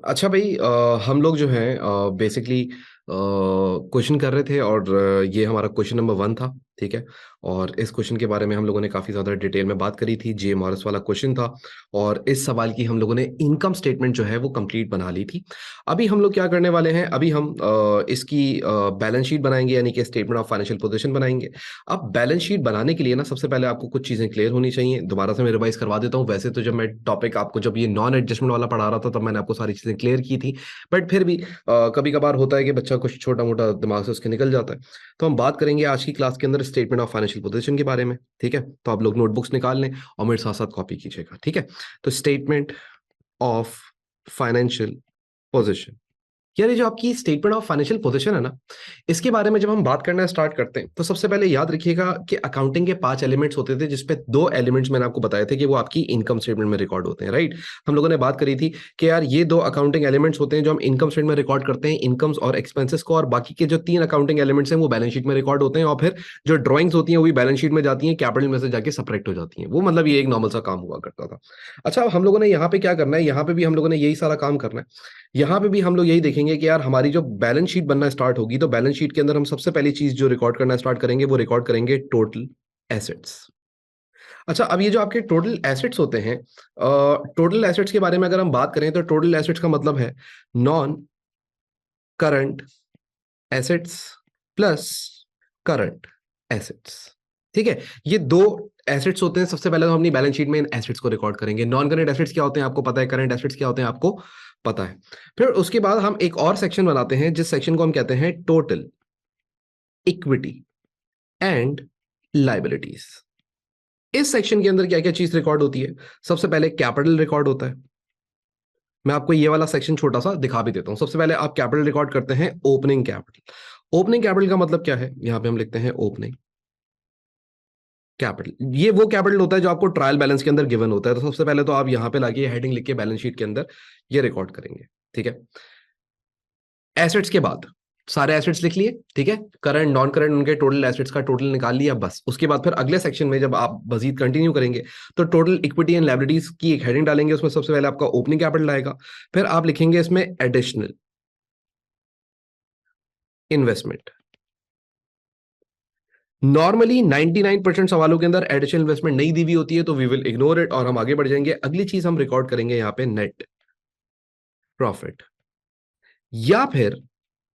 अच्छा भाई, हम लोग जो है बेसिकली क्वेश्चन कर रहे थे और ये हमारा क्वेश्चन नंबर 1 था। ठीक है। और इस क्वेश्चन के बारे में हम लोगों ने काफ़ी ज़्यादा डिटेल में बात करी थी। जेएमआरएस वाला क्वेश्चन था। और इस सवाल की हम लोगों ने इनकम स्टेटमेंट जो है वो कंप्लीट बना ली थी। अभी हम लोग क्या करने वाले हैं, अभी हम इसकी बैलेंस शीट बनाएंगे, यानी कि स्टेटमेंट ऑफ फाइनेंशियल पोजीशन बनाएंगे। अब बैलेंस शीट बनाने के लिए ना सबसे पहले आपको कुछ चीज़ें क्लियर होनी चाहिए। दोबारा से मैं रिवाइज करवा देता हूँ। वैसे तो जब मैं टॉपिक आपको जब ये नॉन एडजस्टमेंट वाला पढ़ा रहा था तब मैंने आपको सारी चीज़ें क्लियर की थी। बट फिर भी कभी कभार होता है कि बच्चा कुछ छोटा मोटा दिमाग से उसके निकल जाता है। तो हम बात करेंगे आज की क्लास के अंदर स्टेटमेंट ऑफ फाइनेंशियल पोजीशन के बारे में। ठीक है। तो आप लोग नोटबुक्स निकाल लें और मेरे साथ साथ कॉपी कीजिएगा। ठीक है। तो स्टेटमेंट ऑफ फाइनेंशियल पोजीशन, यार ये जो आपकी स्टेटमेंट ऑफ फाइनेंशियल पोजीशन है ना, इसके बारे में जब हम बात करना स्टार्ट करते हैं तो सबसे पहले याद रखिएगा कि अकाउंटिंग के 5 एलिमेंट्स होते थे, जिसपे 2 एलिमेंट्स मैंने आपको बताए थे कि वो आपकी इनकम स्टेटमेंट में रिकॉर्ड होते हैं। राइट। हम लोगों ने बात करी थी कि यार ये 2 अकाउंटिंग एलिमेंट्स होते हैं जो हम इनकम स्टेटमेंट में रिकॉर्ड करते हैं, इनकम्स और एक्सपेंसेस को, और बाकी के जो 3 अकाउंटिंग एलिमेंट्स हैं वो बैलेंस शीट में रिकॉर्ड होते हैं। और फिर जो ड्रॉइंग्स होती हैं वो भी बैलेंस शीट में जाती हैं, कैपिटल में से जाके सब्ट्रैक्ट हो जाती हैं। वो मतलब ये एक नॉर्मल सा काम हुआ करता था। अच्छा, अब हम लोगों ने यहाँ पे क्या करना है, यहाँ पे भी हम लोगों ने यही सारा काम करना है। यहाँ पे भी हम लोग यही देखेंगे कि यार हमारी जो बैलेंस शीट बनना स्टार्ट होगी तो बैलेंस शीट के अंदर हम सबसे पहली चीज जो रिकॉर्ड करना स्टार्ट करेंगे वो रिकॉर्ड करेंगे टोटल एसेट्स। अच्छा, अब ये जो आपके टोटल एसेट्स होते हैं, टोटल एसेट्स के बारे में अगर हम बात करें तो टोटल एसेट्स का मतलब है non current assets plus current assets. ठीक है। ये दो एसेट्स होते हैं। सबसे पहले तो हम अपनी बैलेंस शीट में इन एसेट्स को रिकॉर्ड करेंगे। नॉन करंट एसेट्स क्या होते हैं आपको पता है, करंट एसेट्स क्या होते हैं आपको पता है। फिर उसके बाद हम एक और सेक्शन बनाते हैं जिस सेक्शन को हम कहते हैं टोटल इक्विटी एंड लाइबिलिटीज। इस सेक्शन के अंदर क्या क्या चीज रिकॉर्ड होती है? सबसे पहले कैपिटल रिकॉर्ड होता है। मैं आपको ये वाला सेक्शन छोटा सा दिखा भी देता हूं। सबसे पहले आप कैपिटल रिकॉर्ड करते हैं, ओपनिंग कैपिटल। ओपनिंग कैपिटल का मतलब क्या है, यहां पे हम लिखते हैं ओपनिंग कैपिटल। ये वो कैपिटल होता है जो आपको ट्रायल बैलेंस के अंदर गिवन होता है। तो सबसे पहले तो आप यहां पे लाके हेडिंग लिख के बैलेंस शीट के अंदर ये रिकॉर्ड करेंगे। ठीक है। एसेट्स के बाद सारे एसेट्स लिख लिए। ठीक है। करंट नॉन करंट उनके टोटल एसेट्स का टोटल निकाल लिया, बस। उसके बाद फिर अगले सेक्शन में जब आप मजीद कंटिन्यू करेंगे तो टोटल इक्विटी एंड लायबिलिटीज की एक हेडिंग डालेंगे। उसमें सबसे पहले आपका ओपनिंग कैपिटल आएगा। फिर आप लिखेंगे इसमें एडिशनल इन्वेस्टमेंट। नॉर्मली 99% सवालों के अंदर एडिशनल इन्वेस्टमेंट नहीं दी हुई होती है, तो वी विल इग्नोर इट और हम आगे बढ़ जाएंगे। अगली चीज हम रिकॉर्ड करेंगे यहां पे नेट प्रॉफिट। या फिर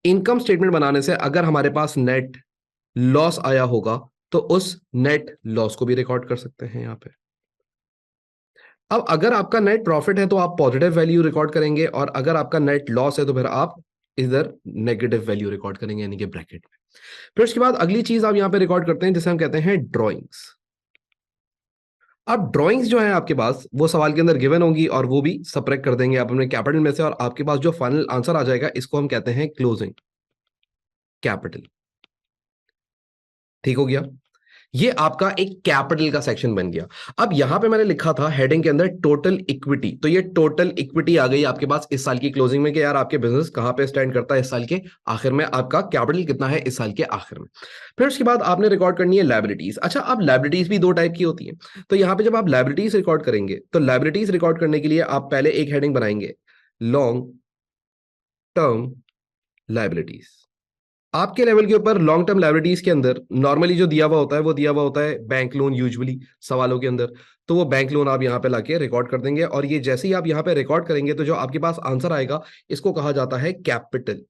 इनकम स्टेटमेंट बनाने से अगर हमारे पास नेट लॉस आया होगा तो उस नेट लॉस को भी रिकॉर्ड कर सकते हैं यहां पे। अब अगर आपका नेट प्रॉफिट है तो आप पॉजिटिव वैल्यू रिकॉर्ड करेंगे, और अगर आपका नेट लॉस है तो फिर आप इधर नेगेटिव वैल्यू रिकॉर्ड करेंगे, यानी कि ब्रैकेट में। फिर उसके बाद अगली चीज आप यहां पे रिकॉर्ड करते हैं जिसे हम कहते हैं ड्रॉइंग्स। अब ड्राइंग्स जो है आपके पास वो सवाल के अंदर गिवन होंगी और वो भी सबट्रैक्ट कर देंगे आप अपने कैपिटल में से, और आपके पास जो फाइनल आंसर आ जाएगा इसको हम कहते हैं क्लोजिंग कैपिटल। ठीक हो गया। ये आपका एक कैपिटल का सेक्शन बन गया। अब यहां पे मैंने लिखा था हेडिंग के अंदर टोटल इक्विटी, तो ये टोटल इक्विटी आ गई आपके पास इस साल की क्लोजिंग में कि यार आपके बिजनेस कहां पे स्टैंड करता है इस साल के आखिर में, आपका कैपिटल कितना है इस साल के आखिर में। फिर उसके बाद आपने रिकॉर्ड करनी है लायबिलिटीज। अच्छा, अब लायबिलिटीज भी दो टाइप की होती है। तो यहां पे जब आप लायबिलिटीज रिकॉर्ड करेंगे तो लायबिलिटीज रिकॉर्ड करने के लिए आप पहले एक हेडिंग बनाएंगे, लॉन्ग टर्म लायबिलिटीज। आपके लेवल के ऊपर लॉन्ग टर्म लायबिलिटीज के अंदर नॉर्मली जो दिया हुआ होता है वो दिया हुआ होता है बैंक लोन, यूजुअली सवालों के अंदर। तो वो बैंक लोन आप यहाँ पे लाके रिकॉर्ड कर देंगे, और ये जैसे ही आप यहाँ पे रिकॉर्ड करेंगे तो जो आपके पास आंसर आएगा इसको कहा जाता है कैपिटल।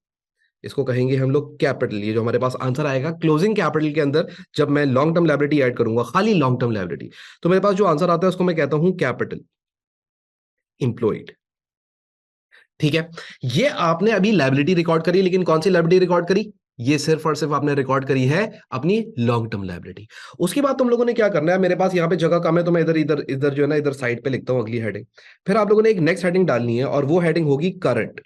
इसको कहेंगे हम लोग कैपिटल। ये जो हमारे पास आंसर आएगा क्लोजिंग कैपिटल के अंदर, जब मैं लॉन्ग टर्म लायबिलिटी ऐड करूंगा, खाली लॉन्ग टर्म लायबिलिटी, तो मेरे पास जो आंसर आता है उसको मैं कहता हूं कैपिटल इंप्लॉयड। ठीक है। ये आपने अभी लायबिलिटी रिकॉर्ड करी, लेकिन कौन सी लायबिलिटी रिकॉर्ड करी? ये सिर्फ और सिर्फ आपने रिकॉर्ड करी है अपनी लॉन्ग टर्म लायबिलिटी। उसके बाद तुम लोगों ने क्या करना है, मेरे पास यहाँ पे जगह कम है तो मैं इधर इधर इधर जो है ना इधर साइड पे लिखता हूँ अगली हेडिंग। फिर आप लोगों ने एक नेक्स्ट हेडिंग डालनी है और वो हेडिंग होगी करंट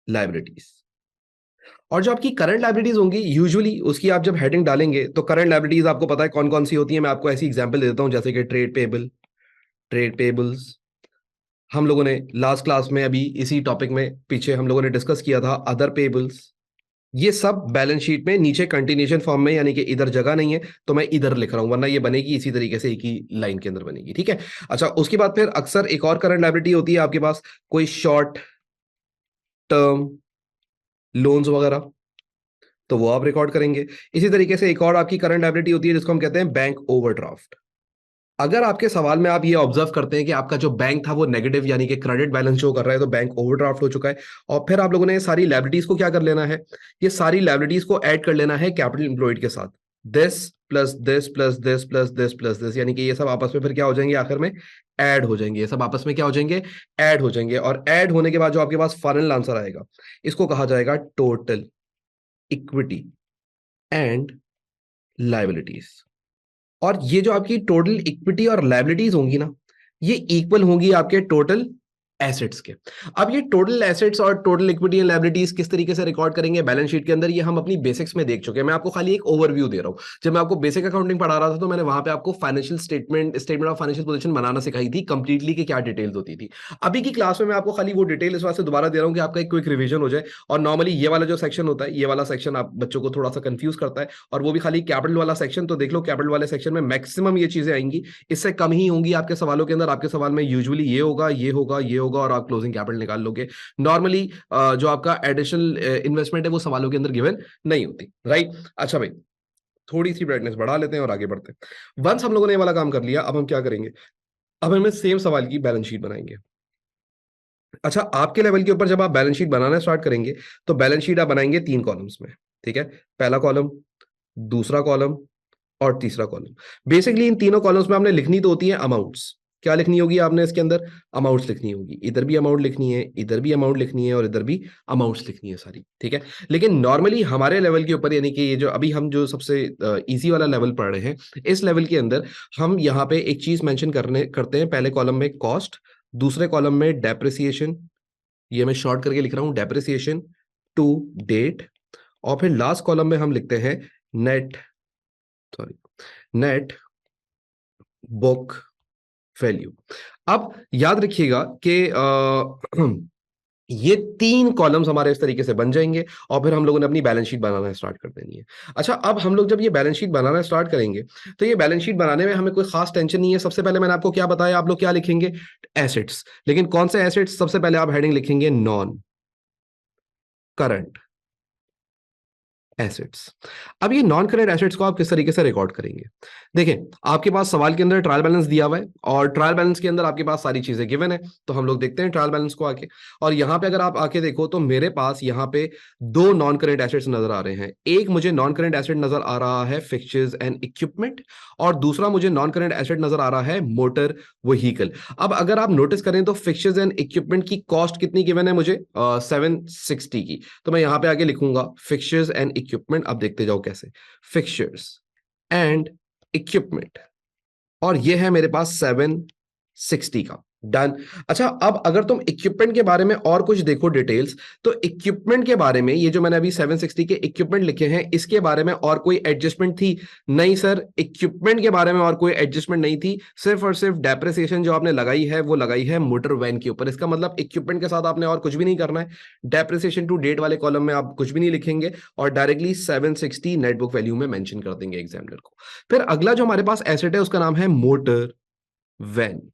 लायबिलिटीज। और जो आपकी करंट लायबिलिटीज होंगी यूजुअली उसकी आप जब हेडिंग डालेंगे तो करंट लायबिलिटीज आपको पता है कौन कौन सी होती है। मैं आपको ऐसी एग्जांपल दे देता हूं जैसे कि ट्रेड पेबल, ट्रेड पेबल्स। हम लोगों ने लास्ट क्लास में अभी इसी टॉपिक में पीछे हम लोगों ने डिस्कस किया था अदर पेबल्स। ये सब बैलेंस शीट में नीचे कंटिन्यूएशन फॉर्म में, यानी कि इधर जगह नहीं है तो मैं इधर लिख रहा हूं, वरना ये बनेगी इसी तरीके से एक ही लाइन के अंदर बनेगी। ठीक है। अच्छा, उसके बाद फिर अक्सर एक और करंट लायबिलिटी होती है आपके पास, कोई शॉर्ट टर्म लोन्स वगैरह, तो वो आप रिकॉर्ड करेंगे। इसी तरीके से एक और आपकी करंट लायबिलिटी होती है जिसको हम कहते हैं बैंक ओवरड्राफ्ट। अगर आपके सवाल में आप ये ऑब्जर्व करते हैं कि आपका जो बैंक था वो नेगेटिव यानी कि क्रेडिट बैलेंस शो कर रहा है, तो बैंक ओवरड्राफ्ट हो चुका है। और फिर आप लोगों ने ये सारी लायबिलिटीज को क्या कर लेना है, ये सारी लायबिलिटीज को ऐड कर लेना है कैपिटल एम्प्लॉयड के साथ। This plus this plus this plus this plus this, यानी कि ये सब आपस में फिर क्या हो जाएंगे, आखिर में ऐड हो जाएंगे। ये सब आपस में क्या हो जाएंगे, ऐड हो जाएंगे। और ऐड होने के बाद जो आपके पास फाइनल आंसर आएगा, इसको कहा जाएगा टोटल इक्विटी एंड लायबिलिटीज। और ये जो आपकी टोटल इक्विटी और लायबिलिटीज होंगी ना, ये इक्वल होंगी आपके टोटल एसेट्स के। अब ये टोटल एसेट्स और टोटल इक्विटी एंड लायबिलिटीज किस तरीके से रिकॉर्ड करेंगे बैलेंस शीट के अंदर, ये हम अपनी बेसिक्स में देख चुके हैं। मैं आपको खाली एक ओवरव्यू दे रहा हूं। जब मैं आपको बेसिक अकाउंटिंग पढ़ा रहा था तो मैंने वहां पे आपको financial statement of financial position बनाना सिखाई थी कंप्लीटली, कि क्या डिटेल्स होती थी। अभी की क्लास में मैं आपको खाली वो डिटेल इस वास्ते दोबारा दे रहा हूं कि आपका एक क्विक रिवीजन हो जाए। और नॉर्मली ये वाला जो सेक्शन होता है, ये वाला सेक्शन आप बच्चों को थोड़ा सा कंफ्यूज करता है, और वो भी खाली कैपिटल वाला सेक्शन। तो देख लो कैपिटल वाले सेक्शन में मैक्सिमम ये चीजें आएंगी, इससे कम ही होंगी आपके सवालों के अंदर। आपके सवाल में यूजुअली ये होगा, ये होगा, ये होगा, और आप क्लोजिंग कैपिटल निकाल लोगे। नॉर्मली जो आपका एडिशनल इन्वेस्टमेंट है वो सवालों के अंदर गिवन नहीं होती, राइट। अच्छा भाई, थोड़ी सी ब्राइटनेस बढ़ा लेते हैं और आगे बढ़ते हैं। वंस हम लोगों ने ये वाला काम कर लिया, अब हम क्या करेंगे, अब हमें सेम सवाल की बैलेंस शीट बनाएंगे। अच्छा, आपके लेवल के ऊपर जब आप बैलेंस शीट बनाना स्टार्ट करेंगे तो बैलेंस शीट आप बनाएंगे 3 कॉलम्स में, ठीक है। पहला कॉलम, दूसरा कॉलम और तीसरा कॉलम। बेसिकली इन तीनों कॉलम्स में आपने लिखनी तो होती है अमाउंट्स। क्या लिखनी होगी आपने इसके अंदर, अमाउंट्स लिखनी होगी। इधर भी अमाउंट लिखनी है, इधर भी अमाउंट लिखनी है, और इधर भी अमाउंट्स लिखनी है सारी, ठीक है। लेकिन नॉर्मली हमारे लेवल के ऊपर, यानी कि ये जो अभी हम जो सबसे इजी वाला लेवल पढ़ रहे हैं, इस लेवल के अंदर हम यहाँ पे एक चीज मेंशन करते हैं। पहले कॉलम में कॉस्ट, दूसरे कॉलम में डेप्रिसिएशन, ये मैं शॉर्ट करके लिख रहा हूं, डेप्रिसिएशन टू डेट, और फिर लास्ट कॉलम में हम लिखते हैं net, sorry, net book value. अब याद रखिएगा कि ये 3 कॉलम्स हमारे इस तरीके से बन जाएंगे, और फिर हम लोगों ने अपनी बैलेंस शीट बनाना स्टार्ट कर देनी है। अच्छा, अब हम लोग जब ये बैलेंस शीट बनाना स्टार्ट करेंगे, तो ये बैलेंस शीट बनाने में हमें कोई खास टेंशन नहीं है। सबसे पहले मैंने आपको क्या बताया, आप लोग क्या लिखेंगे, एसेट्स। लेकिन कौन से एसेट्स, सबसे पहले आप हेडिंग लिखेंगे नॉन करंट एसेट्स। अब ये नॉन करंट एसेट्स को आप किस तरीके से रिकॉर्ड करेंगे, देखें, आपके पास सवाल के अंदर ट्रायल बैलेंस दिया हुआ है, और ट्रायल बैलेंस के अंदर आपके पास सारी चीजें गिवन है। तो हम लोग देखते हैं ट्रायल बैलेंस को आके। और यहाँ पे अगर आप आके देखो तो मेरे पास यहाँ पे 2 नॉन करंट एसेट्स नजर आ रहे हैं। एक मुझे नॉन करंट एसेट नजर आ रहा है फिक्चर्स एंड इक्विपमेंट, और दूसरा मुझे नॉन करंट एसेट नजर आ रहा है मोटर व्हीकल। अब अगर आप नोटिस करें तो फिक्चर्स एंड इक्विपमेंट की कॉस्ट कितनी गिवन है मुझे, 760 की। तो मैं यहाँ पे आके लिखूंगा फिक्चर्स एंड इक्विपमेंट। अब देखते जाओ कैसे, फिक्चर्स एंड इक्विपमेंट, और ये है मेरे पास 760 का। डन। अच्छा, अब अगर तुम इक्विपमेंट के बारे में और कुछ देखो डिटेल्स, तो इक्विपमेंट के बारे में, ये जो मैंने अभी 760 के इक्विपमेंट लिखे हैं, इसके बारे में और कोई एडजस्टमेंट थी? नहीं सर, इक्विपमेंट के बारे में और कोई एडजस्टमेंट नहीं थी। सिर्फ और सिर्फ डेप्रिसिएशन जो आपने लगाई है वो लगाई है मोटर वैन के ऊपर। इसका मतलब इक्विपमेंट के साथ आपने और कुछ भी नहीं करना है। डेप्रिसिएशन टू डेट वाले कॉलम में आप कुछ भी नहीं लिखेंगे, और डायरेक्टली 760 नेट बुक वैल्यू में मेंशन कर देंगे एग्जामिनर को। फिर अगला जो हमारे पास एसेट है उसका नाम है मोटर वैन।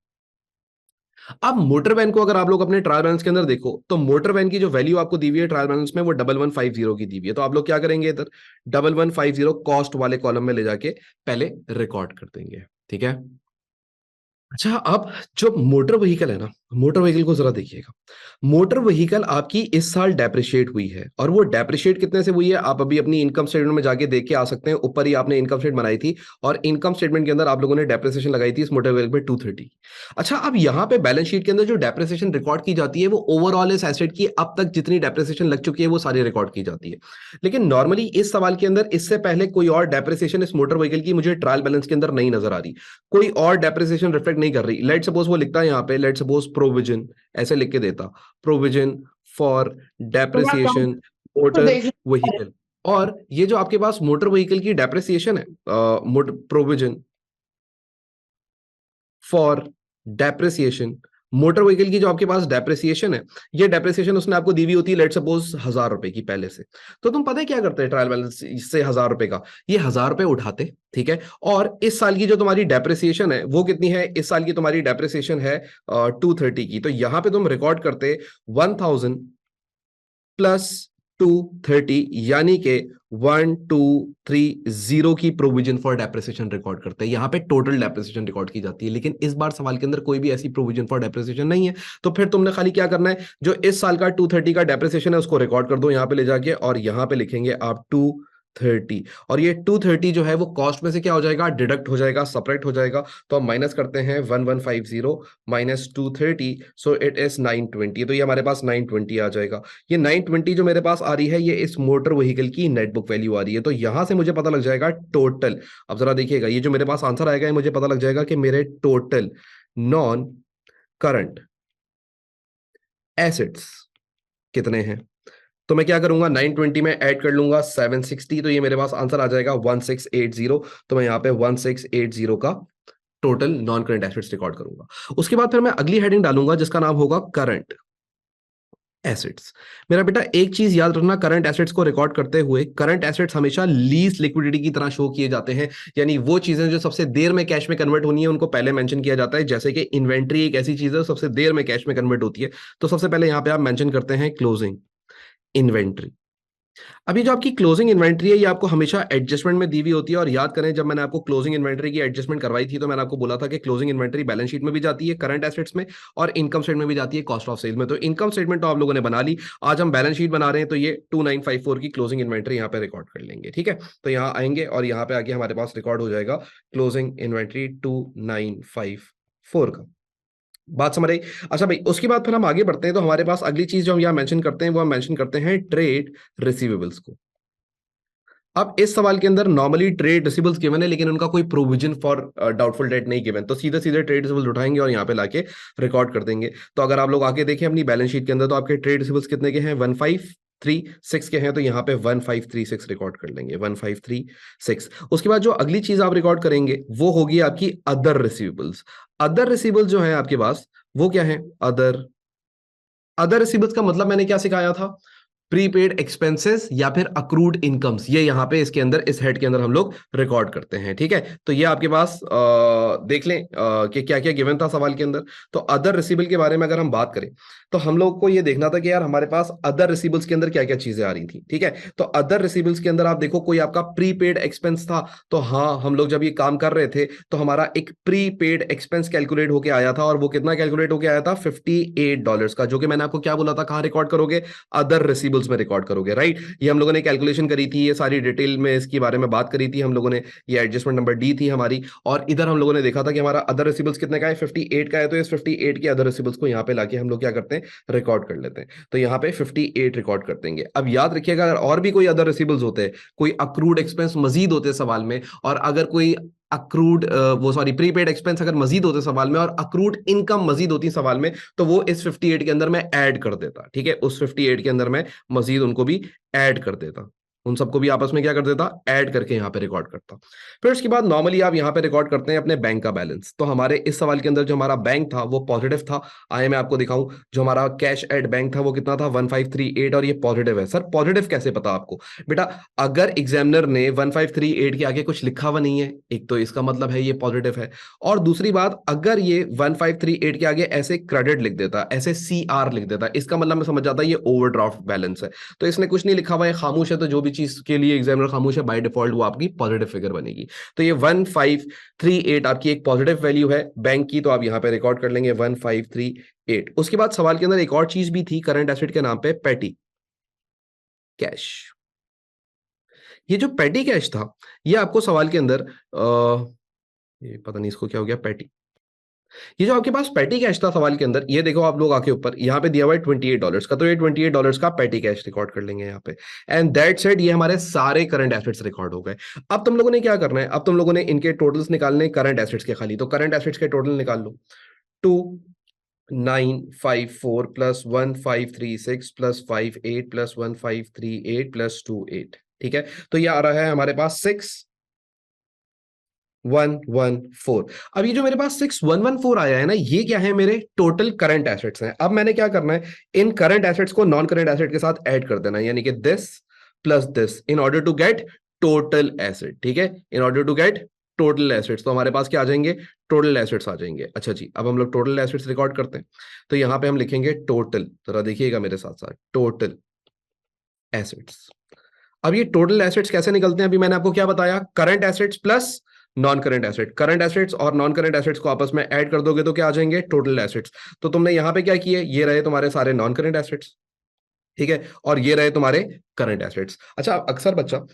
अब मोटर वैन को अगर आप लोग अपने ट्रायल बैलेंस के अंदर देखो, तो मोटर वैन की जो वैल्यू आपको दी हुई है ट्रायल बैलेंस में, वो 1150 की दी हुई है। तो आप लोग क्या करेंगे, इधर 1150 कॉस्ट वाले कॉलम में ले जाके पहले रिकॉर्ड कर देंगे, ठीक है। अच्छा, अब जो मोटर व्हीकल है ना, मोटर व्हीकल को जरा देखिएगा। मोटर व्हीकल आपकी इस साल डेप्रिशिएट हुई है, और वो डेप्रिशिएट कितने से हुई है आप अभी अपनी इनकम स्टेटमेंट में जाके देख के आ सकते हैं। ऊपर ही आपने इनकम स्टेटमेंट बनाई थी, और इनकम स्टेटमेंट के अंदर आप लोगों ने डेप्रिसिएशन लगाई थी इस मोटर व्हीकल पे 230। अच्छा, अब यहाँ पे बैलेंस शीट के अंदर जो डेप्रिसिएशन रिकॉर्ड की जाती है, वो ओवरऑल इस एसेट की अब तक जितनी डेप्रिसिएशन लग चुकी है वो सारी रिकॉर्ड की जाती है। लेकिन नॉर्मली इस सवाल के अंदर इससे पहले कोई और डेप्रिसिएशन इस मोटर व्हीकल की मुझे ट्रायल बैलेंस के अंदर नहीं नजर आ रही। कोई और डेप्रिसिएशन रिफ्लेक्ट नहीं कर रही। लेट सपोज वो लिखता है यहाँ पे, लेट सपोज प्रोविजन, ऐसे लिख के देता, provision for depreciation motor vehicle. और ये जो आपके पास मोटर व्हीकल की डेप्रिसिएशन है, provision for depreciation motor vehicle की जो आपके पास डेप्रिसिएशन है, ये डेप्रिसिएशन उसने आपको दी हुई होती है लेट सपोज 1000 रुपए की पहले से। तो तुम पता है क्या करते हैं ट्रायल बैलेंस से 1000 रुपए का, ये 1000 रुपए उठाते, ठीक है। और इस साल की जो तुम्हारी डेप्रिसिएशन है वो कितनी है, इस साल की तुम्हारी डेप्रिसिएशन है 230 की। तो यहां पे तुम रिकॉर्ड करते 1000 +230, यानी कि 1230 की प्रोविजन फॉर डेप्रिसिएशन रिकॉर्ड करते हैं। यहां पे टोटल डेप्रिसिएशन रिकॉर्ड की जाती है, लेकिन इस बार सवाल के अंदर कोई भी ऐसी प्रोविजन फॉर डेप्रिसिएशन नहीं है। तो फिर तुमने खाली क्या करना है, जो इस साल का 230 का डेप्रिसिएशन है उसको रिकॉर्ड कर दो यहां पे ले जाके, और यहां पे लिखेंगे आप 230, और ये 230 जो है वो कॉस्ट में से क्या हो जाएगा, डिडक्ट हो जाएगा, सपरेट हो जाएगा। तो हम माइनस करते हैं 1150 माइनस 230, सो इट इज 920। तो ये हमारे पास 920 आ जाएगा। ये 920 जो मेरे पास आ रही है, ये इस मोटर व्हीकल की नेट बुक वैल्यू आ रही है। तो यहां से मुझे पता लग जाएगा टोटल। अब जरा देखिएगा, ये जो मेरे पास आंसर आएगा, ये मुझे पता लग जाएगा कि मेरे टोटल नॉन करंट एसेट्स कितने हैं। तो मैं क्या करूंगा, 920 में ऐड कर लूंगा 760, तो ये मेरे पास आंसर आ जाएगा 1680। तो मैं यहाँ पे 1680 का total non current assets record करूंगा। उसके बाद फिर मैं अगली हेडिंग डालूंगा जिसका नाम होगा करंट एसेट्स। मेरा बेटा एक चीज याद रखना, करंट एसेट्स को रिकॉर्ड करते हुए करंट एसेट्स हमेशा लीस्ट लिक्विडिटी की तरह शो किए जाते हैं, यानी वो चीजें जो सबसे देर में कैश में कन्वर्ट होनी है उनको पहले मेंशन किया जाता है। जैसे कि इन्वेंट्री एक ऐसी चीज है सबसे देर में कैश में कन्वर्ट होती है, तो सबसे पहले यहां पे आप मेंशन करते हैं क्लोजिंग इन्वेंट्री। अभी जो आपकी क्लोजिंग इन्वेंट्री है, ये आपको हमेशा एडजस्टमेंट में दी हुई होती है। और याद करें, जब मैंने आपको क्लोजिंग इन्वेंट्री की एडजस्टमेंट करवाई थी, तो मैंने आपको बोला था कि क्लोजिंग इन्वेंट्री बैलेंस शीट में भी जाती है करंट एसेट्स में, और इनकम स्टेटमेंट में भी जाती है कॉस्ट ऑफ सेल में। तो इनकम स्टेटमेंट तो आप लोगों ने बना ली, आज हम बैलेंस शीट बना रहे हैं, तो ये 2954 की क्लोजिंग इन्वेंट्री यहाँ पे रिकॉर्ड कर लेंगे। ठीक है, तो यहाँ आएंगे और यहाँ पे आगे हमारे पास रिकॉर्ड हो जाएगा क्लोजिंग इन्वेंट्री 2954 का। बात समझ आई। अच्छा भाई, उसके बाद फिर हम आगे बढ़ते हैं। तो हमारे पास अगली चीज जो हम यहाँ मेंशन करते हैं, वो हम मेंशन करते हैं ट्रेड रिसीवेबल्स को। अब इस सवाल के अंदर नॉर्मली ट्रेड रिसीवेबल्स गिवन है, लेकिन उनका कोई प्रोविजन फॉर डाउटफुल डेट नहीं गिवन, तो सीधे सीधे ट्रेड रिसीवेबल्स उठाएंगे और यहाँ पे लाके रिकॉर्ड कर देंगे। तो अगर आप लोग आके देखें अपनी बैलेंस शीट के अंदर, तो आपके ट्रेड रिसीवेबल्स कितने के हैं, 1536 के हैं। तो यहाँ पे 1536 रिकॉर्ड कर लेंगे, 1536। उसके बाद जो अगली चीज आप रिकॉर्ड करेंगे वो होगी आपकी अदर रिसीवेबल्स। अदर रिसीवेबल्स जो है आपके पास, वो क्या है, अदर अदर रिसीवेबल्स का मतलब मैंने क्या सिखाया था, प्रीपेड एक्सपेंसेस या फिर अक्रूड इनकम्स। ये यहां पे इसके अंदर इस हेड के अंदर हम लोग रिकॉर्ड करते हैं। ठीक है, तो ये आपके पास देख लें कि क्या क्या गिवन था सवाल के अंदर। तो अदर रिसीबल के बारे में अगर हम बात करें, तो हम लोग को ये देखना था कि यार हमारे पास अदर रिसीबल्स के अंदर क्या क्या चीजें आ रही थी। ठीक है, तो अदर रिसीबल्स के अंदर आप देखो, कोई आपका प्रीपेड एक्सपेंस था। तो हाँ, हम लोग जब ये काम कर रहे थे, तो हमारा एक प्रीपेड एक्सपेंस कैलकुलेट होके आया था, और वो कितना कैलकुलेट होके आया था, $58 का, जो कि मैंने आपको क्या बोला था, कहां रिकॉर्ड करोगे, अदर रिसीबल्स में रिकॉर्ड करोगे। राइट, ये हम लोगों ने कैलकुलेशन करी थी, ये सारी डिटेल में इसके बारे में बात करी थी हम लोगों ने, ये एडजस्टमेंट नंबर डी थी हमारी। और इधर हम लोगों ने देखा था कि हमारा अदर रिसीबल्स कितने का है, 58 का है। तो इस 58 के अदर रिसीबल्स को यहाँ पे लाके हम लोग क्या करते हैं, रिकॉर्ड कर लेते हैं। तो यहाँ पे 58 रिकॉर्ड कर देंगे। अब याद रखिएगा, अगर और भी कोई अदर रिसीबल्स होते हैं, कोई अक्रूड एक्सपेंस मजीद होते सवाल में, और अगर कोई अक्रूड वो सॉरी प्रीपेड एक्सपेंस अगर मजीद होते सवाल में, और अक्रूड इनकम मजीद होती सवाल में, तो वो इस 58 के अंदर मैं ऐड कर देता। ठीक है, उस 58 के अंदर मैं मजीद उनको भी ऐड कर देता, उन सबको भी आपस में क्या कर देता, ऐड करके यहाँ पे रिकॉर्ड करता। फिर उसके बाद नॉर्मली आप यहाँ पे रिकॉर्ड करते हैं अपने बैंक का बैलेंस। तो हमारे इस सवाल के अंदर जो हमारा बैंक था वो पॉजिटिव था। आए मैं आपको दिखाऊं, जो हमारा कैश एट बैंक था वो कितना था, 1538, और ये पॉजिटिव है। सर पॉजिटिव कैसे पता आपको, बेटा अगर एग्जामिनर ने 1538 के आगे कुछ लिखा हुआ नहीं है, एक तो इसका मतलब है ये पॉजिटिव है, और दूसरी बात, अगर ये 1538 के आगे ऐसे क्रेडिट लिख देता, ऐसे CR लिख देता, इसका मतलब मैं समझ जाता ये ओवरड्राफ्ट बैलेंस है। तो इसने कुछ नहीं लिखा हुआ है, खामोश है, तो जो भी चीज के लिए एग्जामिनर खामोश है, बाय डिफॉल्ट वो आपकी पॉजिटिव फिगर बनेगी। तो ये 1538 आपकी एक पॉजिटिव वैल्यू है बैंक की, तो आप यहां पे रिकॉर्ड कर लेंगे 1538। उसके बाद सवाल के अंदर एक और चीज भी थी करंट एसेट के नाम पे, पेटी कैश। ये जो पेटी कैश था, ये आपको सवाल के अंदर ये पता नहीं इसको क्या हो गया, पेटी, ये जो आपके पास पेटी कैश था सवाल के अंदर, ये देखो आप लोग आके ऊपर यहाँ पे दिया हुआ है $28 का, तो ये $28 का पेटी कैश रिकॉर्ड कर लेंगे यहाँ पे। एंड दैट सेड, ये हमारे सारे करंट एसेट्स रिकॉर्ड हो गए। अब तुम लोगों ने क्या करना है, अब तुम लोगों ने इनके टोटल्स निकालने करंट एसेट्स के खाली। तो करंट एसेट्स के टोटल निकाल लो, 2954 प्लस 1536 प्लस 58 प्लस 1538 प्लस 28। ठीक है, तो ये आ रहा है हमारे पास 6114। अब ये जो मेरे पास 6114 आया है ना, ये क्या है, मेरे टोटल करंट एसेट्स हैं। अब मैंने क्या करना है, इन करंट एसेट्स को नॉन करंट एसेट के साथ ऐड कर देना है, यानी कि this plus this, in order to get total asset. ठीक है, in order to get total assets, तो हमारे पास क्या आ जाएंगे, टोटल एसेट्स आ जाएंगे। अच्छा जी, अब हम लोग टोटल एसेट्स रिकॉर्ड करते हैं। तो यहां पे हम लिखेंगे टोटल, जरा देखिएगा मेरे साथ साथ, टोटल एसेट्स। अब ये टोटल एसेट्स कैसे निकलते हैं, अभी मैंने आपको क्या बताया, current assets plus non current asset. Current assets और नॉन करंट एसेट्स को आपस में ऐड कर दोगे तो क्या आ जाएंगे, टोटल एसेट्स। तो तुमने यहां पे क्या किए, ये रहे तुम्हारे सारे नॉन करंट एसेट्स, ठीक है, और ये रहे तुम्हारे करंट एसेट्स। अच्छा, अक्सर बच्चा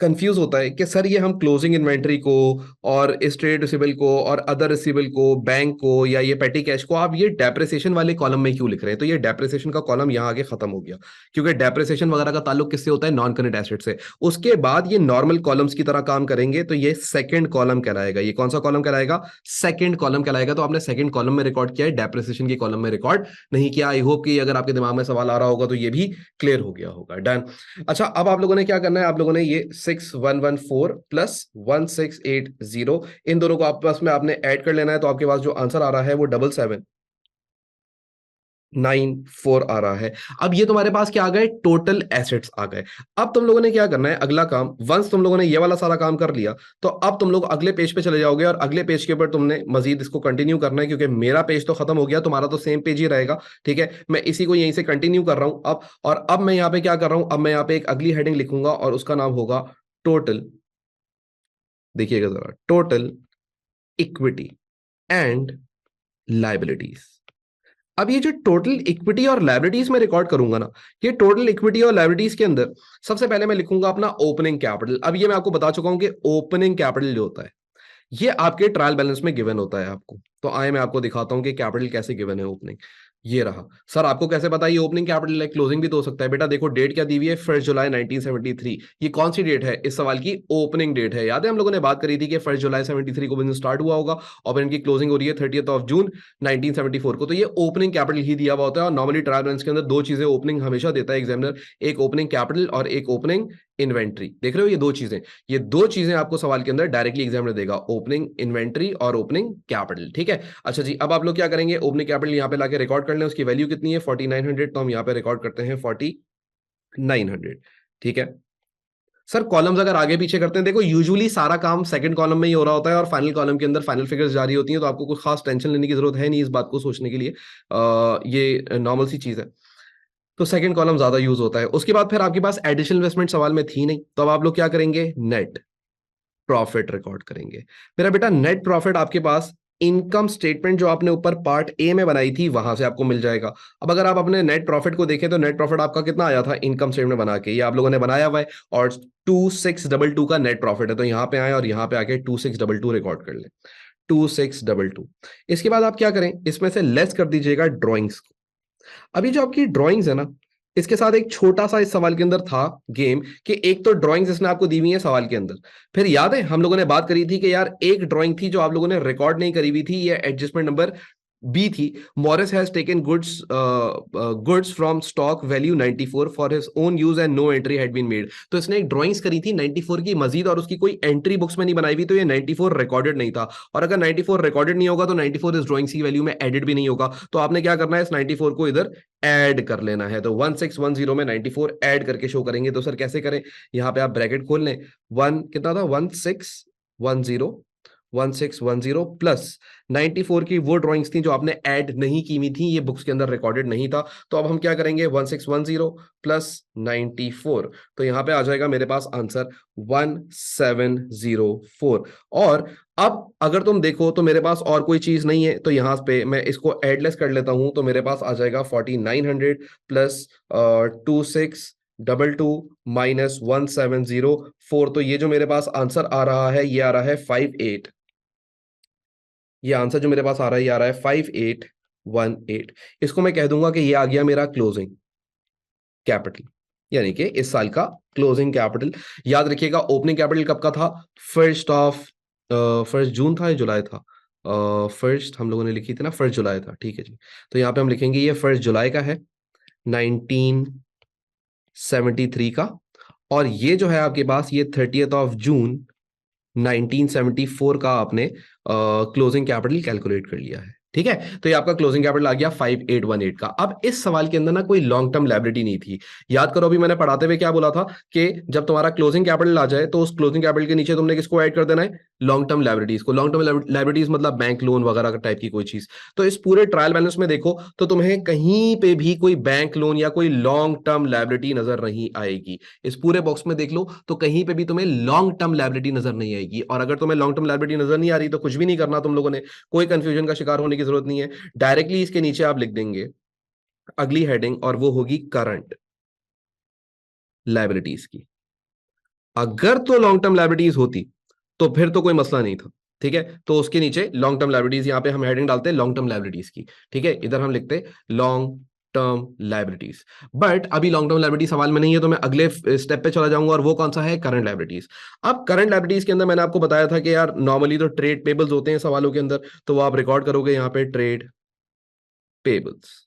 कंफ्यूज होता है कि सर ये हम क्लोजिंग इन्वेंट्री को और इस ट्रेड रिसीवेबल को और अदर रिसीवेबल को, बैंक को या ये पेटी कैश को आप ये डेप्रिसिएशन वाले कॉलम में क्यों लिख रहे हैं। तो ये डेप्रिसिएशन का कॉलम यहाँ आगे खत्म हो गया, क्योंकि डेप्रिसिएशन वगैरह का ताल्लुक किससे होता है, नॉन करंट एसेट से। उसके बाद ये नॉर्मल कॉलम्स की तरह काम करेंगे, तो ये सेकंड कॉलम कहलाएगा। ये कौन सा कॉलम कहलाएगा, सेकंड कॉलम कहलाएगा। तो आपने सेकंड कॉलम में रिकॉर्ड किया है, डेप्रिसिएशन की कॉलम में रिकॉर्ड नहीं किया। आई होप कि अगर आपके दिमाग में सवाल आ रहा होगा तो ये भी क्लियर हो गया होगा। डन। अच्छा, अब आप लोगों ने क्या करना है, आप लोगों ने ये 6114 प्लस 1680 इन दोनों को आपस में आपने ऐड कर लेना है। तो आपके पास जो आंसर आ रहा है वो 7794 आ रहा है। अब ये तुम्हारे पास क्या आ गए, टोटल एसेट्स आ गए। अब तुम लोगों ने क्या करना है, अगला काम, वंस तुम लोगों ने ये वाला सारा काम कर लिया तो अब तुम लोग अगले पेज पे चले जाओगे और अगले पेज के ऊपर तुमने मजीद इसको कंटिन्यू करना है, क्योंकि मेरा पेज तो खत्म हो गया, तुम्हारा तो सेम पेज ही रहेगा। ठीक है, मैं इसी को यहीं से कंटिन्यू कर रहा हूं अब। और अब मैं यहाँ पे क्या कर रहा हूं, अब मैं यहाँ पे एक अगली हेडिंग लिखूंगा और उसका नाम होगा टोटल, देखिएगा जरा, टोटल इक्विटी एंड लाइबिलिटीज। अब ये जो टोटल इक्विटी और लाइबिलिटीज में रिकॉर्ड करूंगा ना, ये टोटल इक्विटी और लाइबिलिटीज के अंदर सबसे पहले मैं लिखूंगा अपना ओपनिंग कैपिटल। अब ये मैं आपको बता चुका हूं कि ओपनिंग कैपिटल जो होता है ये आपके ट्रायल बैलेंस में गिवन होता है आपको। तो आए मैं आपको दिखाता हूं कि कैपिटल कैसे गिवन है ओपनिंग। ये रहा। सर आपको कैसे पता ये ओपनिंग कैपिटल है, क्लोजिंग भी तो हो सकता है। बेटा देखो डेट क्या दी हुई है, 1 जुलाई 1973। ये कौन सी डेट है, इस सवाल की ओपनिंग डेट है। याद है हम लोगों ने बात करी थी कि 1 जुलाई 73 को बिजनेस स्टार्ट हुआ होगा और इनकी क्लोजिंग हो रही है 30 जून 1974 को। तो ये ओपनिंग कैपिटल ही दिया हुआ होता है। और नॉर्मली ट्रायल बैलेंस के अंदर दो चीजें ओपनिंग हमेशा देता है एग्जामिनर, एक ओपनिंग कैपिटल और एक ओपनिंग इन्वेंट्री। देख रहे हो ये दो चीजें, ये दो चीजें आपको सवाल के अंदर डायरेक्टली एग्जामिनर देगा, ओपनिंग इन्वेंट्री और ओपनिंग कैपिटल। ठीक है, अच्छा जी, अब आप लोग क्या करेंगे, ओपनिंग कैपिटल यहाँ पे लाके रिकॉर्ड कर लें। उसकी वैल्यू कितनी है, 4900। तो हम यहाँ पे रिकॉर्ड करते हैं 4900। ठीक है सर, कॉलम्स अगर आगे पीछे करते हैं, देखो यूजुअली सारा काम सेकंड कॉलम में ही हो रहा होता है और फाइनल कॉलम के अंदर फाइनल फिगर्स जारी होती हैं, तो आपको कुछ खास टेंशन लेने की जरूरत है नहीं इस बात को सोचने के लिए। ये नॉर्मल सी चीज है। तो सेकंड कॉलम ज्यादा यूज होता है। उसके बाद फिर आपके पास एडिशनल इन्वेस्टमेंट सवाल में थी नहीं, तो अब आप लोग क्या करेंगे, नेट प्रॉफिट रिकॉर्ड करेंगे। मेरा बेटा नेट प्रॉफिट आपके पास इनकम स्टेटमेंट जो आपने ऊपर पार्ट ए में बनाई थी वहां से आपको मिल जाएगा। अब अगर आप अपने नेट प्रॉफिट को देखें तो नेट प्रॉफिट आपका कितना आया था इनकम स्टेटमेंट बना के, ये आप लोगों ने बनाया हुआ है और 2622 का नेट प्रॉफिट है। तो यहाँ पे आए और यहाँ पे आके 2622 रिकॉर्ड कर ले, 2622। इसके बाद आप क्या करें, इसमें से लेस कर दीजिएगा ड्रॉइंग्स को। अभी जो आपकी ड्राइंग्स है ना, इसके साथ एक छोटा सा इस सवाल के अंदर था गेम, कि एक तो ड्राइंग्स इसने आपको दी हुई है सवाल के अंदर, फिर याद है हम लोगों ने बात करी थी कि यार एक ड्राइंग थी जो आप लोगों ने रिकॉर्ड नहीं करी हुई थी, ये एडजस्टमेंट नंबर बी थी। Morris has taken goods from stock value 94 for his own use and no entry had been made. तो इसने एक ड्राइंग्स करी थी 94 की मजीद और उसकी कोई एंट्री बुक्स में नहीं बनाई हुई, तो ये 94 रिकॉर्डेड नहीं था। और अगर 94 रिकॉर्डेड नहीं होगा तो 94 इस ड्राइंग्स की वैल्यू में एडिट भी नहीं होगा। तो आपने क्या करना है, इस 94 को इधर ऐड कर लेना है। तो 1610 में 94 ऐड करके शो करेंगे। तो सर कैसे करें, यहाँ पे आप ब्रैकेट खोल लें, वन कितना था, 1610 प्लस 94 की वो ड्राइंग्स थी जो आपने ऐड नहीं की हुई थी, ये बुक्स के अंदर रिकॉर्डेड नहीं था। तो अब हम क्या करेंगे, 1610 प्लस 94, तो यहां पे आ जाएगा मेरे पास आंसर 1704। और अब अगर तुम देखो तो मेरे पास और कोई चीज नहीं है, तो यहां पे मैं इसको एडलेस कर लेता हूं, तो मेरे पास आ जाएगा 4900 प्लस 2622 माइनस 1704। तो ये जो मेरे पास आंसर आ रहा है ये आ रहा है 58। ये आंसर जो मेरे पास आ रहा है ये आ रहा है 5818। इसको मैं कह दूंगा कि ये आ गया मेरा क्लोजिंग कैपिटल, यानी कि इस साल का क्लोजिंग कैपिटल। याद रखिएगा ओपनिंग कैपिटल कब का था, 1 जून था या जुलाई था, फर्स्ट हम लोगों ने लिखी थी ना, 1 जुलाई था। ठीक है जी, तो यहाँ पे हम लिखेंगे ये 1 जुलाई का है 1973 का, और ये जो है आपके पास ये 30 जून 1974 का आपने क्लोजिंग कैपिटल कैलकुलेट कर लिया है। ठीक है। तो ये आपका क्लोजिंग कैपिटल आ गया 5818 का। अब इस सवाल के अंदर ना कोई लॉन्ग टर्म लायबिलिटी नहीं थी। याद करो अभी मैंने पढ़ाते हुए क्या बोला था कि जब तुम्हारा क्लोजिंग कैपिटल आ जाए तो उस क्लोजिंग कैपिटल के नीचे तुमने किसको ऐड कर देना है, लॉन्ग टर्म लायबिलिटीज को। लॉन्ग टर्म लायबिलिटीज मतलब बैंक लोन वगैरह टाइप की कोई चीज। तो इस पूरे ट्रायल बैलेंस में देखो तो तुम्हें कहीं पे भी कोई बैंक लोन या कोई लॉन्ग टर्म लायबिलिटी नजर नहीं आएगी। इस पूरे बॉक्स में देख लो तो कहीं पे भी तुम्हें लॉन्ग टर्म लायबिलिटी नजर नहीं आएगी। और अगर तुम्हें लॉन्ग टर्म लायबिलिटी नजर नहीं आ रही तो कुछ भी नहीं करना तुम लोगों ने, कोई कंफ्यूजन का शिकार होने की जरूरत नहीं है। डायरेक्टली इसके नीचे आप लिख देंगे अगली हेडिंग और वो होगी करंट लायबिलिटीज की। अगर तो लॉन्ग टर्म लायबिलिटीज होती तो फिर तो कोई मसला नहीं था। ठीक है, तो उसके नीचे लॉन्ग टर्म लायबिलिटीज, यहां पे हम हेडिंग डालते हैं लॉन्ग टर्म लायबिलिटीज की। ठीक है, इधर हम लिखते हैं लॉन्ग टर्म लायबिलिटीज। बट अभी लॉन्ग टर्म लायबिलिटी सवाल में नहीं है तो मैं अगले स्टेप पे चला जाऊंगा और वो कौन सा है, करंट लायबिलिटीज। अब करंट लायबिलिटीज के अंदर मैंने आपको बताया था कि यार नॉर्मली तो ट्रेड पेबल्स होते हैं सवालों के अंदर, तो वो आप रिकॉर्ड करोगे यहाँ पे ट्रेड पेबल्स।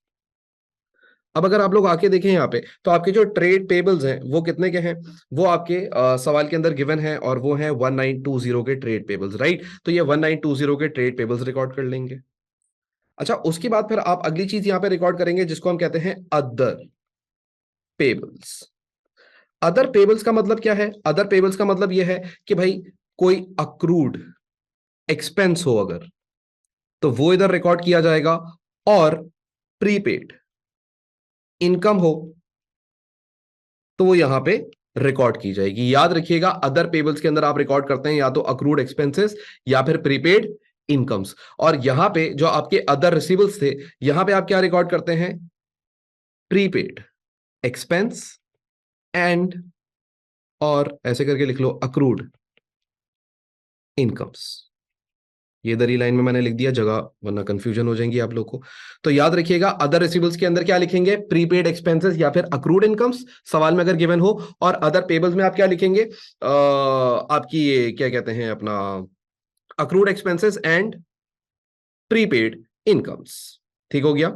अब अगर आप लोग आके देखें यहाँ पे तो आपके जो ट्रेड पेबल्स हैं वो कितने के हैं, वो आपके सवाल के अंदर गिवन है और वो है 1920 के ट्रेड पेबल्स, राइट। तो ये 1920 के ट्रेड पेबल्स रिकॉर्ड कर लेंगे। अच्छा, उसके बाद फिर आप अगली चीज यहाँ पे रिकॉर्ड करेंगे जिसको हम कहते हैं अदर पेबल्स। अदर पेबल्स का मतलब क्या है, अदर पेबल्स का मतलब यह है कि भाई कोई अक्रूड एक्सपेंस हो अगर, तो वो इधर रिकॉर्ड किया जाएगा। और प्रीपेड इनकम हो तो वो यहां पे रिकॉर्ड की जाएगी। याद रखिएगा अदर पेबल्स के अंदर आप रिकॉर्ड करते हैं या तो अक्रूड एक्सपेंसेस या फिर प्रीपेड इनकम्स। और यहां पे जो आपके अदर रिसीवेबल्स थे, यहां पे आप क्या रिकॉर्ड करते हैं, प्रीपेड एक्सपेंस एंड, और ऐसे करके लिख लो अक्रूड इनकम्स। ये दरी लाइन में मैंने लिख दिया जगह, वरना कंफ्यूजन हो जाएंगी आप लोग को। तो याद रखिएगा अदर रिसीवेबल्स के अंदर क्या लिखेंगे, प्रीपेड एक्सपेंसेस या फिर अक्रूड इनकम्स सवाल में अगर गिवन हो। और अदर पेबल्स में आप क्या लिखेंगे, आपकी ये क्या कहते हैं अपना accrued expenses and prepaid incomes. ठीक हो गया,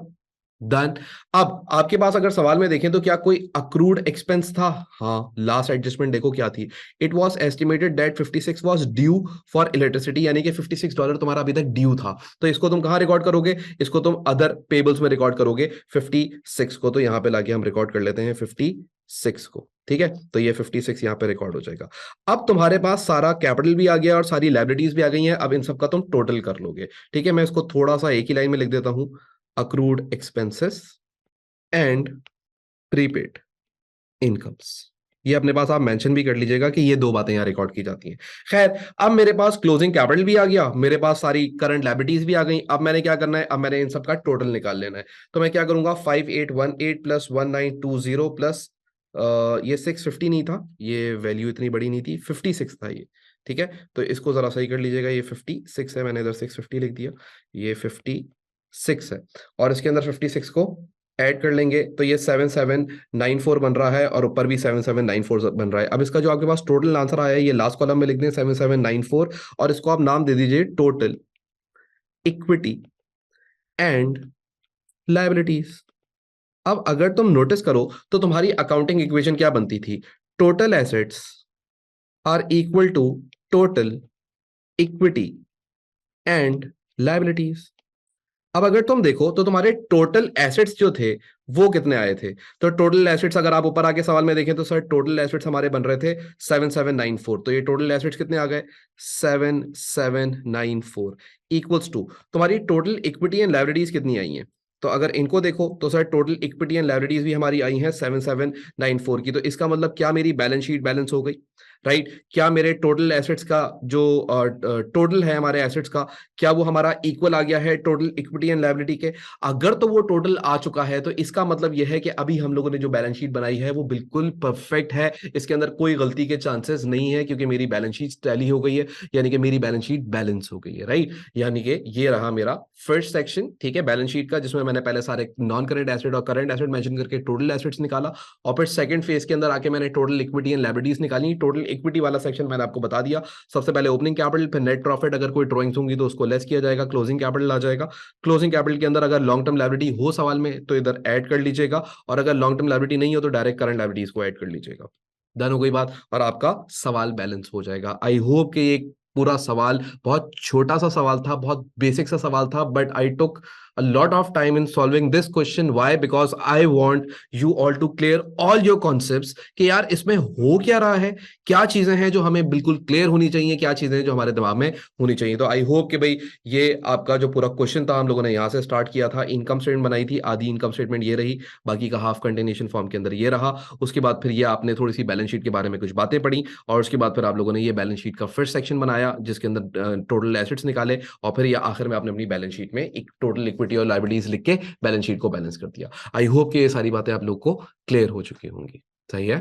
डन। अब आपके पास अगर सवाल में देखें तो क्या कोई अक्रूड एक्सपेंस था, हाँ। लास्ट एडजस्टमेंट देखो क्या थी, it was estimated that 56 was due for electricity, यानी कि $56 तुम्हारा अभी तक ड्यू था। तो इसको तुम कहां रिकॉर्ड करोगे, इसको तुम अदर पेबल्स में रिकॉर्ड करोगे 56 को। तो यहां पे लाके हम रिकॉर्ड कर लेते हैं 56 को। ठीक है, तो ये 56 यहाँ पे रिकॉर्ड हो जाएगा। अब तुम्हारे पास सारा कैपिटल भी आ गया और सारी लायबिलिटीज भी आ गई हैं। अब इन सब का तुम टोटल कर लोगे। ठीक है, मैं इसको थोड़ा सा एक ही लाइन में लिख देता हूं, accrued expenses and prepaid incomes। ये अपने पास आप मेंशन भी कर लीजिएगा कि ये दो बातें यहां रिकॉर्ड की जाती हैं। खैर, अब मेरे पास क्लोजिंग कैपिटल भी आ गया, मेरे पास सारी करंट लायबिलिटीज भी आ गई। अब मैंने क्या करना है, अब मैंने इन सब का टोटल निकाल लेना है। तो मैं क्या करूंगा, 5818 प्लस 1920 प्लस ये 650 नहीं था, ये वैल्यू इतनी बड़ी नहीं थी, 56 था ये। ठीक है, तो इसको जरा सही कर लीजिएगा, ये 56 है, मैंने इधर 650 लिख दिया, ये 56 है। और इसके अंदर 56 को ऐड कर लेंगे तो ये 7794 बन रहा है और ऊपर भी 7794 बन रहा है। अब इसका जो आपके पास टोटल आंसर आया है ये लास्ट कॉलम में लिख दें 7794, और इसको आप नाम दे दीजिए टोटल इक्विटी एंड लायबिलिटीज। अब अगर तुम नोटिस करो तो तुम्हारी अकाउंटिंग इक्वेशन क्या बनती थी, total assets are equal to total equity and liabilities. अब अगर तुम देखो तो तुम्हारे टोटल एसेट्स जो थे वो कितने आए थे, तो टोटल एसेट्स अगर आप ऊपर आके सवाल में देखें तो सर टोटल एसेट्स हमारे बन रहे थे 7794। तो ये टोटल एसेट्स कितने आ गए, 7794 इक्वल्स टू तुम्हारी टोटल इक्विटी एंड लायबिलिटीज कितनी आई हैं। तो अगर इनको देखो तो sir total equity and liabilities भी हमारी आई हैं 7794 की। तो इसका मतलब क्या मेरी बैलेंस शीट बैलेंस हो गई, राइट। क्या मेरे टोटल एसेट्स का जो टोटल है हमारे एसेट्स का, क्या वो हमारा इक्वल आ गया है टोटल इक्विटी एंड लायबिलिटी के। अगर तो वो टोटल आ चुका है तो इसका मतलब यह है कि अभी हम लोगों ने जो बैलेंस शीट बनाई है वो बिल्कुल परफेक्ट है, इसके अंदर कोई गलती के चांसेस नहीं है, क्योंकि मेरी बैलेंस शीट टैली हो गई है, यानी कि मेरी बैलेंस शीट बैलेंस हो गई है, राइट। यानी कि ये रहा मेरा फर्स्ट सेक्शन, ठीक है, बैलेंस शीट का, जिसमें मैंने पहले सारे नॉन करेंट एसेट और करंट एसेट मेंशन करके टोटल एसेट्स निकाला। और फिर सेकंड फेज के अंदर आके मैंने टोटल इक्विटी एंड लायबिलिटीज निकाली। टोटल इक्विटी वाला सेक्शन मैंने आपको बता दिया, सबसे पहले ओपनिंग कैपिटल, फिर नेट प्रॉफिट, अगर कोई ड्रॉइंग्स होंगी तो उसको लेस किया जाएगा, क्लोजिंग कैपिटल आ जाएगा। क्लोजिंग कैपिटल के अंदर अगर लॉन्ग टर्म लायबिलिटी हो सवाल में तो इधर ऐड कर लीजिएगा, और अगर लॉन्ग टर्म लायबिलिटी नहीं हो तो डायरेक्ट करंट लायबिलिटीज को ऐड कर लीजिएगा। डन हो गई बात, और आपका सवाल बैलेंस हो जाएगा। आई होप कि एक पूरा सवाल बहुत छोटा सा सवाल था, बहुत बेसिक सा सवाल था, but I took a lot of time in solving this question. Why? Because I want you all to clear all your concepts कि यार इसमें हो क्या रहा है, क्या चीजें हैं जो हमें बिल्कुल क्लियर होनी चाहिए, क्या चीजें हैं जो हमारे दिमाग में होनी चाहिए। तो आई होप कि भाई ये आपका जो पूरा क्वेश्चन था हम लोगों ने यहाँ से स्टार्ट किया था, इनकम स्टेटमेंट बनाई थी, आधी इनकम स्टेटमेंट ये रही, बाकी का हाफ कंटिन्यूएशन फॉर्म के अंदर ये रहा। उसके बाद फिर ये आपने थोड़ी सी बैलेंस शीट के बारे में कुछ बातें पढ़ी, और उसके बाद फिर आप लोगों ने ये बैलेंस शीट का फर्स्ट सेक्शन बनाया जिसके अंदर टोटल एसेट्स निकाले, और फिर ये आखिर में आपने अपनी बैलेंस शीट में एक टोटल इक्विटी और लायबिलिटीज लिख के बैलेंस शीट को बैलेंस कर दिया। आई होप कि ये सारी बातें आप लोग को क्लियर हो चुकी होंगी। सही है?